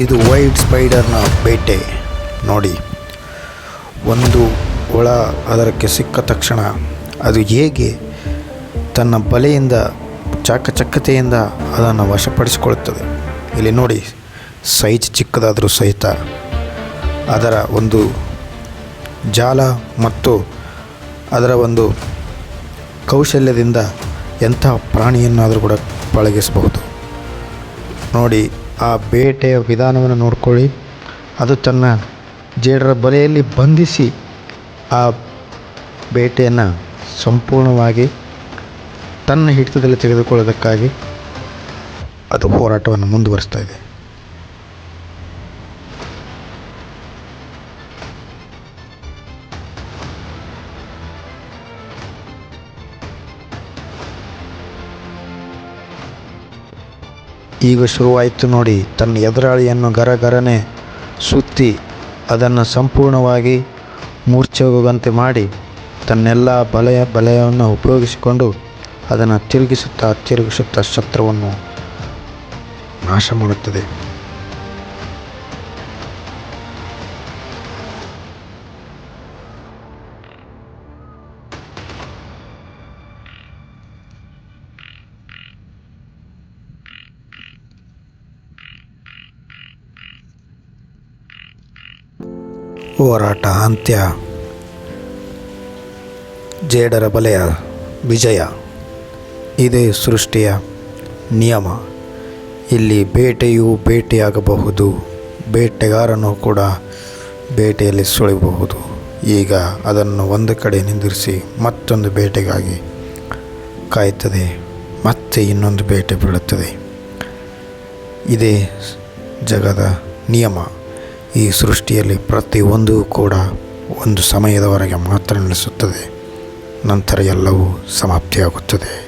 ಇದು ವೈಟ್ ಸ್ಪೈಡರ್ನ ಬೇಟೆ ನೋಡಿ. ಒಂದು ಹುಳ ಅದಕ್ಕೆ ಸಿಕ್ಕ ತಕ್ಷಣ ಅದು ಹೇಗೆ ತನ್ನ ಬಲೆಯಿಂದ ಚಾಕಚಕ್ಯತೆಯಿಂದ ಅದನ್ನು ವಶಪಡಿಸಿಕೊಳ್ಳುತ್ತದೆ. ಇಲ್ಲಿ ನೋಡಿ, ಸೈಜ್ ಚಿಕ್ಕದಾದರೂ ಸಹಿತ ಅದರ ಒಂದು ಜಾಲ ಮತ್ತು ಅದರ ಒಂದು ಕೌಶಲ್ಯದಿಂದ ಎಂತಹ ಪ್ರಾಣಿಯನ್ನಾದರೂ ಕೂಡ ಪಳಗಿಸಬಹುದು. ನೋಡಿ, ಆ ಬೇಟೆಯ ವಿಧಾನವನ್ನು ನೋಡ್ಕೊಳ್ಳಿ. ಅದು ತನ್ನ ಜೇಡರ ಬಲೆಯಲ್ಲಿ ಬಂಧಿಸಿ ಆ ಬೇಟೆಯನ್ನು ಸಂಪೂರ್ಣವಾಗಿ ತನ್ನ ಹಿಡಿತದಲ್ಲಿ ತೆಗೆದುಕೊಳ್ಳೋದಕ್ಕಾಗಿ ಅದು ಹೋರಾಟವನ್ನು ಮುಂದುವರಿಸ್ತಾ ಇದೆ. ಈಗ ಶುರುವಾಯಿತು ನೋಡಿ. ತನ್ನ ಎದುರಾಳಿಯನ್ನು ಗರಗರನೆ ಸುತ್ತಿ ಅದನ್ನು ಸಂಪೂರ್ಣವಾಗಿ ಮೂರ್ಛೆ ಹೋಗುವಂತೆ ಮಾಡಿ ತನ್ನೆಲ್ಲ ಬಲೆಯನ್ನು ಉಪಯೋಗಿಸಿಕೊಂಡು ಅದನ್ನು ತಿರುಗಿಸುತ್ತಾ ಶತ್ರುವನ್ನು ನಾಶ ಮಾಡುತ್ತದೆ. ಹೋರಾಟ ಅಂತ್ಯ, ಜೇಡರ ಬಲೆಯ ವಿಜಯ. ಇದೇ ಸೃಷ್ಟಿಯ ನಿಯಮ. ಇಲ್ಲಿ ಬೇಟೆಯು ಬೇಟೆಯಾಗಬಹುದು, ಬೇಟೆಗಾರನು ಕೂಡ ಬೇಟೆಯಲ್ಲಿ ಸುಳಿಯಬಹುದು. ಈಗ ಅದನ್ನು ಒಂದು ಕಡೆ ನಿಂದಿರಿಸಿ ಮತ್ತೊಂದು ಬೇಟೆಗಾಗಿ ಕಾಯುತ್ತದೆ, ಮತ್ತೆ ಇನ್ನೊಂದು ಬೇಟೆ ಬೀಳುತ್ತದೆ. ಇದೇ ಜಗದ ನಿಯಮ. ಈ ಸೃಷ್ಟಿಯಲ್ಲಿ ಪ್ರತಿಯೊಂದು ಕೂಡ ಒಂದು ಸಮಯದವರೆಗೆ ಮಾತ್ರ ನಡೆಸುತ್ತದೆ, ನಂತರ ಎಲ್ಲವೂ ಸಮಾಪ್ತಿಯಾಗುತ್ತದೆ.